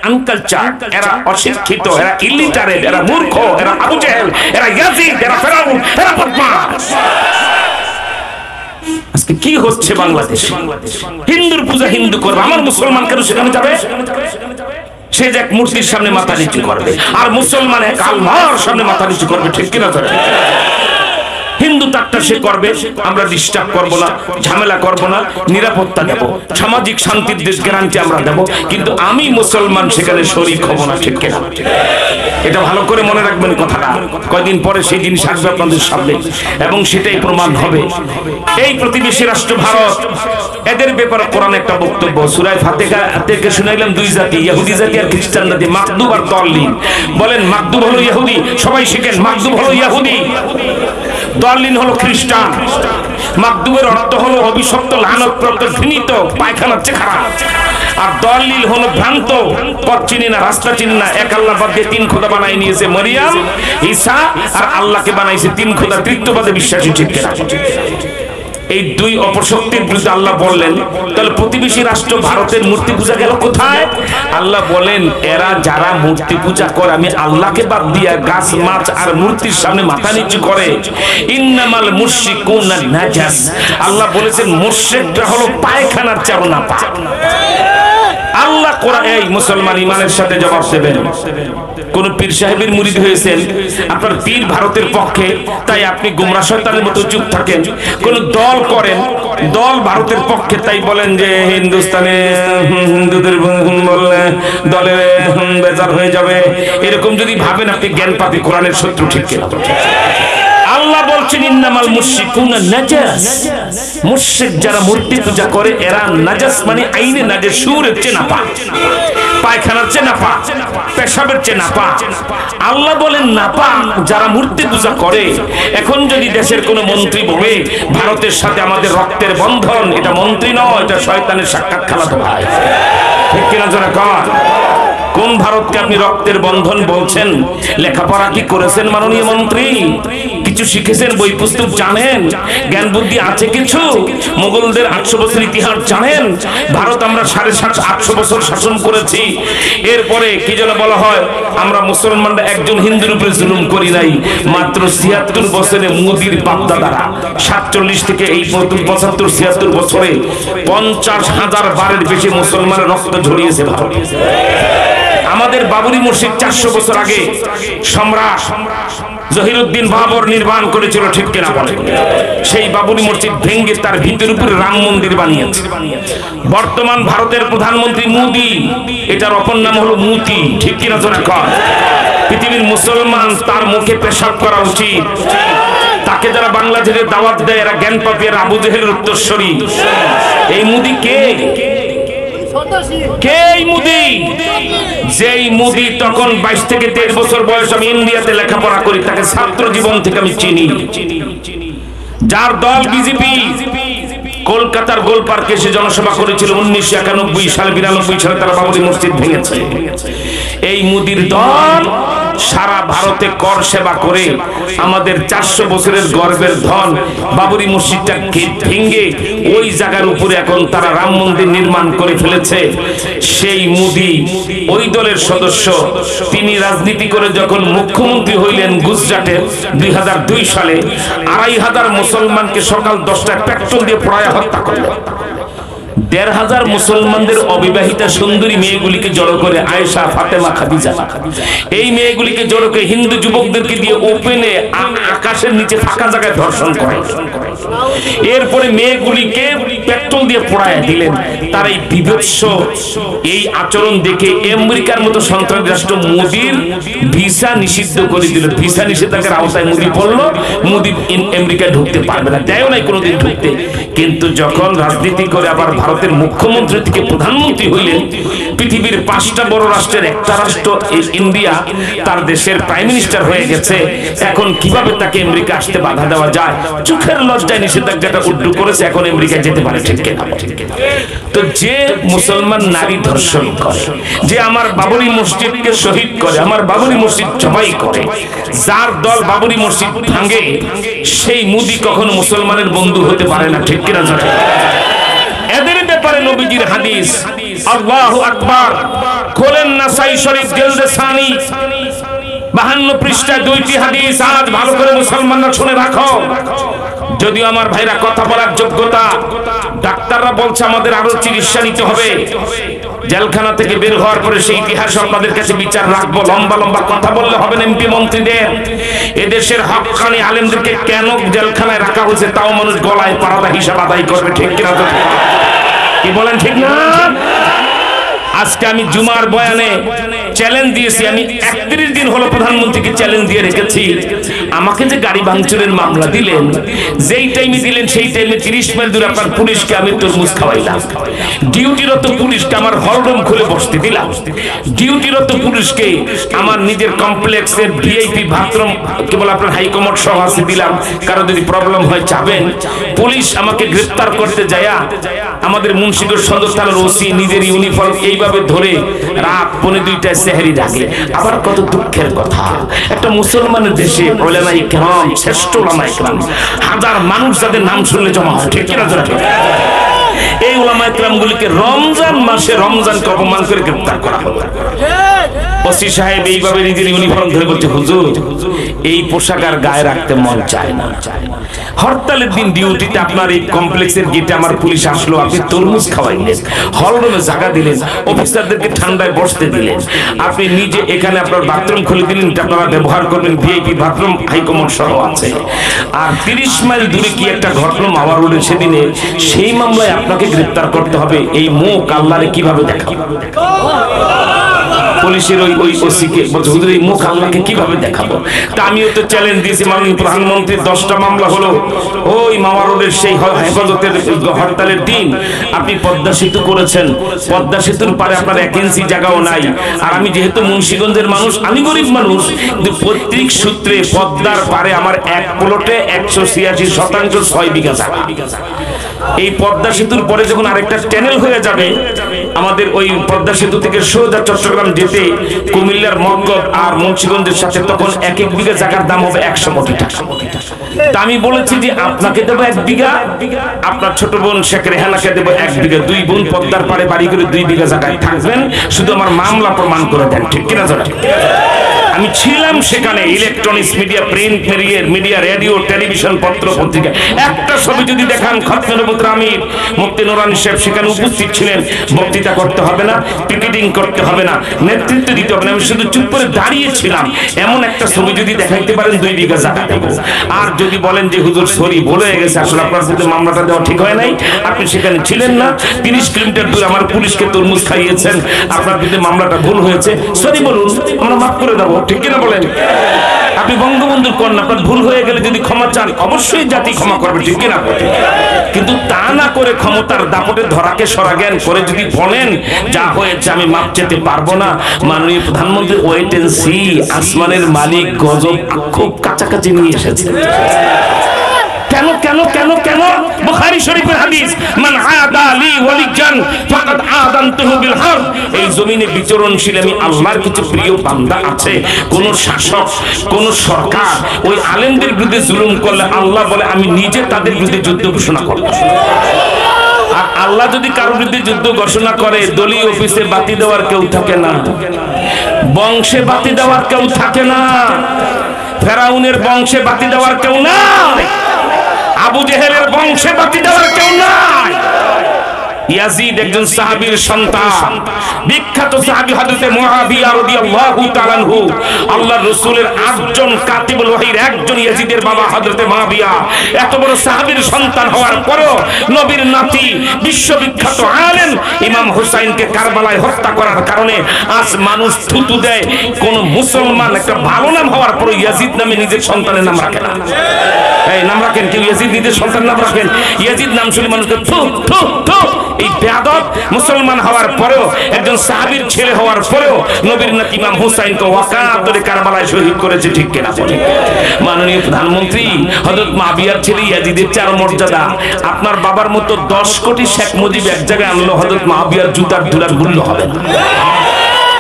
আনকালচার, এরা অশিক্ষিত, এরা ইলিটারেট, এরা মূর্খ, এরা আবু জেহেল, এরা ইয়াজিদ, এরা ফেরাউন, এরা বদমাশ। আজকে কি হচ্ছে বাংলাদেশে? হিন্দুর পূজা হিন্দু করবে, আমার মুসলমান কেন সেখানে যাবে? সে যে এক মূর্তির সামনে মাথা নিচু করবে, আর মুসলমান এক আল্লাহর সামনে মাথা নিচু করবে, ঠিক কিনা? হিন্দু তারটা সে করবে, আমরা ডিস্টার্ব করবো না, ঝামেলা করবো না, নিরাপত্তা দেব, সামাজিক শান্তির দেশ গ্যারান্টি আমরা দেব, কিন্তু আমি মুসলমান সেখানে শরীক হব না, ঠিক কিনা? এটা ভালো করে মনে রাখবেন কথাটা, কয়দিন পরে সেই জিনিস আসবে আপনাদের সামনে এবং সেটাই প্রমাণ হবে। এই প্রতিবেশী রাষ্ট্র ভারত, এদের ব্যাপারে কোরআন একটা বক্তব্য সূরা ফাতিহা থেকে শুনাইলাম, দুই জাতি, ইহুদি জাতি আর খ্রিস্টান জাতি, মাকদুব আর দলিল। বলেন মাকদুব হলো ইহুদি, সবাই শিখেন, মাকদুব হলো ইহুদি, দলিল হলো খ্রিস্টান। মাকদুবের অর্থ হলো অভিশপ্ত, লানতপ্রাপ্ত, ঘৃণিত, পায়খানার চেয়ে খারাপ। আর দলিল হলো ভ্রান্ত, পথ চিনি না, রাস্তা চিনি না, এক আল্লাহ বাদ দিয়ে তিন খোদা বানাই নিয়েছে, মরিয়ম, ঈসা আর আল্লাহকে বানাইছে তিন খোদা, তৃতীয়বাদে বিশ্বাসী, ঠিক কিনা? এই দুই অপশক্তির বিরুদ্ধে আল্লাহ বললেন, তাহলে প্রতিবেশী রাষ্ট্র ভারতের মূর্তি পূজা গেল কোথায়? আল্লাহ বলেন, এরা যারা মূর্তি পূজা করে, আমি আল্লাহকে বাদ দিয়া গাছ, মাছ আর মূর্তির সামনে মাথা নিচু করে, ইন্নামাল মুশরিকুনা নাজাস। আল্লাহ বলেছেন মুশরিকরা হলো পায়খানার চেয়ে নাপাক। আল্লাহ কোরআন, এই মুসলমান ইমানের সাথে জবাব দেবেন। কোন পীর সাহেবের মুরিদ হয়েছেন, আপনার পীর ভারতের পক্ষে, তাই আপনি গুমরা শয়তানের মতো চুপ থাকেন। কোন দল করেন, দল ভারতের পক্ষে, তাই বলেন যে হিন্দুস্তানে হিন্দুদের বললে দলে বেজার হয়ে যাবে। এরকম যদি ভাবেন আপনি জ্ঞান পাবে কোরআনের শত্রু, ঠিক কিনা? আল্লাহ বলছেন ইন্নামাল মুশরিকুনা নাজাস, মুশরিক যারা মূর্তি পূজা করে এরা নাজাস, মানে আইনে নাজাস, সুরের চেয়ে নাপাক, পায়খানার চেয়ে নাপাক, পেশাবের চেয়ে নাপাক। আল্লাহ বলেন নাপাক যারা মূর্তি পূজা করে। এখন যদি দেশের কোন মন্ত্রী বলে ভারতের সাথে আমাদের রক্তের বন্ধন, এটা মন্ত্রী নয়, এটা শয়তানের সাক্ষাৎ খালাতো ভাই, ঠিক কিনা? যারা কর, কোন ভারতকে আপনি রক্তের বন্ধন বলছেন? লেখাপড়া কি করেছেন মাননীয় মন্ত্রী? কিছু শিখেছেন, বই পুস্তক জানেন, জ্ঞান বুদ্ধি আছে কিছু? মুঘলদের 800 বছর ইতিহাস জানেন? ভারত আমরা 750-800 বছর শাসন করেছি। এরপরে কি যেন বলা হয়, আমরা মুসলমানরা একজন হিন্দুর উপরে জুলুম করি নাই। মাত্র 76 বছরে মোদির বাপদাদারা 47 থেকে এই 75-76 বছরে 50,000 বারের বেশি মুসলমানের রক্ত ঝরিয়েছে ভারত। আমাদের বাবরি মসজিদ 400 বছর আগে সম্রাট জহিরুদ্দিন বাবর নির্মাণ করেছিল, ঠিক কিনা বলে? সেই বাবরি মসজিদ ভেঙে তার ভিতর উপরে রাম মন্দির বানিয়েছে। বর্তমান ভারতের প্রধানমন্ত্রী মোদি, এটার অপর নাম হলো মুতি, ঠিক কিনা? জোরে কর। পৃথিবীর মুসলমান তার মুখে পেশাব করা উচিত। তাকে যারা বাংলাদেশের দাওয়াত দেয় এরা জ্ঞান পাপী, এরা আবু জেহেলের উত্তরসূরি। এই মোদি কে? যেই মোদি তখন 22 থেকে 23 বছর বয়স, আমি ইন্ডিয়াতে লেখাপড়া করি, তাকে ছাত্র জীবন থেকে আমি চিনি। যার দল বিজেপি, কলকাতার গোল পার্কে এসে জনসভা করেছিল 1991 সালে, 92 সালে তারা বাবরি মসজিদ ভেঙেছে। এই মোদির দল সারা ভারতে কর সেবা করে আমাদের 400 বছরের গর্বের ধন বাবরি মসজিদটা ভেঙে ওই জায়গার উপরে এখন তারা রাম মন্দির নির্মাণ করে ফেলেছে। সেই মোদি ওই দলের সদস্য, তিনি রাজনীতি করে যখন মুখ্যমন্ত্রী হইলেন গুজরাটের 2002 সালে, 2500 মুসলমানকে সকাল 10টায় পেট্রোল দিয়ে পোড়ায় হত্যা করলেন। 1500 মুসলমানদের অবিবাহিতা সুন্দরী মেয়েগুলিকে জড়ো করে, আয়েশা, ফাতেমা, খাদিজা, এই মেয়েগুলিকে জড়ো করে হিন্দু যুবকদেরকে দিয়ে ওপেনে আকাশের নিচে ফাঁকা জায়গায় ধর্ষণ করে। এরপরে মেয়েগুলিকে পেট্রোল দিয়ে পোড়ায় দিলেন। তার এই বিভৎস এই আচরণ দেখে আমেরিকার মতো সন্ত্রাসী রাষ্ট্র মোদির ভিসা নিষিদ্ধ করে দিল। ভিসা নিষেধাজ্ঞার আওতায় মোদি পড়লো, মোদি আমেরিকায় ঢুকতে পারবে না, দেয় নাই কোনোদিন ঢুকতে। কিন্তু যখন রাজনীতি করে আবার ভারতের মুখ্যমন্ত্রী থেকে প্রধানমন্ত্রী হইলেন, পৃথিবীর 5টা বড় রাষ্ট্রের একটা রাষ্ট্র ইন্ডিয়া তার দেশের প্রাইম মিনিস্টার হয়ে গেছে। এখন কিভাবে তাকে আমেরিকা আসতে বাধা দেওয়া যায়? চোখের লজ্জায় নিষেধাজ্ঞাটা উড্ডু করেছে, এখন আমেরিকায় যেতে পারে, ঠিক কিনা? তো যে মুসলমান নারী ধর্ষণ করে, যে আমার বাবরি মসজিদকে শহীদ করে, আমার বাবরি মসজিদ জবাই করে, যার দল বাবরি মসজিদ ভাঙে, সেই মোদি কখনো মুসলমানের বন্ধু হতে পারে না, ঠিক কিনা? এদের ব্যাপারে নবীজির হাদিস, আল্লাহু আকবার, খোলেন না শরীফ জিলদে সানি 52 পৃষ্ঠায় 2টি হাদিস আজ ভালো করে মুসলমানরা শুনে রাখো। যদিও আমার ভাইরা কথা বলার যোগ্যতা, ডাক্তাররা বলছে আমাদের আরো চিকিৎসা নিতে হবে। জেলখানা থেকে বের হওয়ার পরে সেই ইতিহাস আপনাদের কাছে বিচার রাখবো। লম্বা লম্বা কথা বললে হবে না এমপি মন্ত্রীদের। এদেশের হক্কানি আলেমদেরকে কেন জেলখানায় রাখা হয়েছে তাও মানুষ গলায় পারাদা হিসাব আদায় করবে, ঠিক কিনা? তো কি বলেন, ঠিক না? আজকে আমি জুমার বয়ানে চ্যালেঞ্জ দিয়েছি, আমি 31 দিন হলো প্রধানমন্ত্রীকে চ্যালেঞ্জ দিয়ে রেখেছি, আমাকে যে গাড়ি ভাঙচুরের মামলা দিলেন, যেই টাইমে দিলেন সেই টাইমে 30 মাইল দূরে আপনার পুলিশকে আমি তরমুজ খাওয়াইলাম, ডিউটিরত পুলিশকে আমার হলরুম খুলে বসতে দিলাম, ডিউটিরত পুলিশকে আমার নিজের কমপ্লেক্সের ভিআইপি বাথরুম কেবল আপনার হাইকমান্ড সহ আছে দিলাম, কারো যদি প্রবলেম হয় যাবেন। পুলিশ আমাকে গ্রেফতার করতে যায়া আমাদের মুন্সিগঞ্জ সদর থানার ওসি নিজের ইউনিফর্ম এইভাবে ধরে রাত 1:30টায় সেহরি ডাকে। আবার কত দুঃখের কথা, একটা মুসলমানের দেশে উলামায়ে কেরাম, শ্রেষ্ঠ উলামায়ে কেরাম, হাজার মানুষ যাদের নাম শুনলে জমা হয়, ঠিক কিনা? এই উলামায়ে কেরামগুলিকে রমজান মাসে রমজানকে অপমান করে গ্রেফতার করা হলো। ওসি সাহেব এইভাবে নিজের ইউনিফর্ম ধরে বলছে, হুজুর এই পোশাক আর গায়ে রাখতে মন চায় না। হরতালের দিন ডিউটিতে আপনার এই কমপ্লেক্সের গেটে আমার পুলিশ আসলো, আপনি তরমুজ খাওয়াইলেন, হলরুমে জায়গা দিলেন, অফিসারদেরকে ঠান্ডায় বসতে দিলেন, আপনি নিজে এখানে আপনার বাথরুম খুলে দিলেন, আপনারা ব্যবহার করবেন, ভিআইপি বাথরুম হাইকমান্ড সহ আছে। আর 30 মাইল দূরে কি একটা ঘটনা মাওয়া রোডে সেদিনে, সেই মামলায় আপনাকে গ্রেফতার করতে হবে। এই মুখ আল্লাহরে কিভাবে দেখাবে? পুলিশের ওই ওসিকে বলছে, হুজুর এই মুখ আল্লাহকে কিভাবে দেখাবো? তা আমিও তো চ্যালেঞ্জ দিয়েছি, মাননীয় প্রধানমন্ত্রীর 10টা মামলা হলো ওই মাওয়া রোডের সেই হেফাজতের হরতালের দিন। আপনি পদ্মা সেতু করেছেন, পদ্মা সেতুর পারে আপনার 1 ইঞ্চি জায়গাও নাই। আর আমি যেহেতু মুন্সিগঞ্জের মানুষ, আমি গরিব মানুষ, কিন্তু পৈতৃক সূত্রে পদ্মার পারে আমার এক প্লটে 186% 6 বিঘা জায়গা। এই পদ্মা সেতুর পরে যখন আরেকটা চ্যানেল হয়ে যাবে, আমাদের ওই পদ্মা সেতু থেকে সোজা চট্টগ্রাম যেতে কুমিল্লার মগদ আর মুন্সিগঞ্জের সাথে, তখন 1 বিঘা জায়গার দাম হবে 100 কোটি টাকা। তা আমি বলেছি যে আপনাকে দেবো 1 বিঘা, আপনার ছোট বোন শেখ রেহানাকে দেবো 1 বিঘা, 2 বোন পদ্মার পাড়ে বাড়ি করে 2 বিঘা জায়গায় থাকবেন, শুধু আমার মামলা প্রমাণ করে দেন, ঠিক কিনা? আমি ছিলাম সেখানে, electronics media, print media, radio, television, পত্র পত্রিকা, একটা ছবি যদি দেখান খতমের পুত্র আমির মুফতি নুরানি সাহেব সেখানে উপস্থিত ছিলেন। বক্তৃতা করতে হবে না, পিকেটিং করতে হবে না, নেতৃত্ব দিতে হবে না, আমি শুধু চুপ করে দাঁড়িয়েছিলাম। এমন একটা ছবি যদি দেখাইতে পারেন 2 বিঘা জায়গা দেব। আর যদি বলেন যে হুজুর সরি ভুল হয়ে গেছে, আসলে আপনার সাথে মামলাটা দেওয়া ঠিক হয় নাই, আপনি সেখানে ছিলেন না, 30 কিলোমিটার দূরে আমার পুলিশকে তরমুজ খাইয়েছেন, আপনার বিরুদ্ধে মামলাটা ভুল হয়েছে, সরি বলুন, আমরা মাফ করে দেবো, ঠিক কিনা বলেন? আপনি বঙ্গবন্ধুর কন্যা, আপনার ভুল হয়ে গেলে যদি ক্ষমা চান, অবশ্যই জাতি ক্ষমা করবে, ঠিক কিনা? কিন্তু তা না করে ক্ষমতার দাপটে ধরাকে সরাজ্ঞান করে যদি বলেন যা হয়েছে আমি মাপ চেতে পারবো না, মাননীয় প্রধানমন্ত্রী ওয়েট এন্ড সি, আসমানের মালিক গজব খুব কাছাকাছি নিয়ে এসেছে। কেন কেন কেন কেন? বুখারী শরীফের হাদিস, মান আদা লি ওয়ালিয়ান ফাকাদ আযানতুহু বিল হারব। এই জমিনে বিচরণশীল আমি আল্লাহর কিছু প্রিয় বান্দা আছে, কোন শাসক, কোন সরকার ওই আলেমদের বিরুদ্ধে জুলুম করলে আল্লাহ বলে আমি নিজে তাদের বিরুদ্ধে যুদ্ধ ঘোষণা করব। আর আল্লাহ যদি কারোর বিরুদ্ধে যুদ্ধ ঘোষণা করে, দলীয় অফিসে বাতি দেওয়ার কেউ থাকে না, বংশে বাতি দেওয়ার কেউ থাকে না, ফেরাউনের বংশে বাতি দেওয়ার কেউ নাই, আবু জেহেলের বংশে বাতি দেওয়ার কেউ নাই। ইয়াজিদ একজন সাহাবীর সন্তান, বিখ্যাত সাহাবী হযরত মুআবিয়া রাদিয়াল্লাহু তাআলা আনহু, আল্লাহর রাসূলের 8 জন কাতিবুল ওহীর একজন ইয়াজিদের বাবা হযরত মুআবিয়া। এত বড় সাহাবীর সন্তান হওয়ার পরও নবীর নাতি বিশ্ববিখ্যাত আলেম ইমাম হুসাইনকে কারবালায় হত্যা করার কারণে আজ মানুষ থুতু দেয়। কোন মুসলমান একটা ভালো নাম হওয়ার পরও ইয়াজিদ নামে নিজের সন্তানের নাম রাখে না। এই নাম রাখেন কেউ? ইয়াজিদ নিজের সন্তানের নাম রাখেন? ইয়াজিদ নাম শুনে মানুষকে থু থু থু। এই বেয়াদব মুসলমান হওয়ার পরেও, একজন সাহাবীর ছেলে হওয়ার পরেও নবীর নাতি ইমাম হুসাইনকে ওয়াকাতরে কারবালায় শহীদ করেছে, ঠিক কিনা? মাননীয় প্রধানমন্ত্রী, হযরত মুআবিয়ার ছেলে ইয়াজিদের 4 মর্যাদা। আপনার বাবার মতো 10 কোটি শেখ মুজিব এক জায়গায় আনলো, হযরত মুআবিয়ার জুতার ধুলার মূল্য হবে না।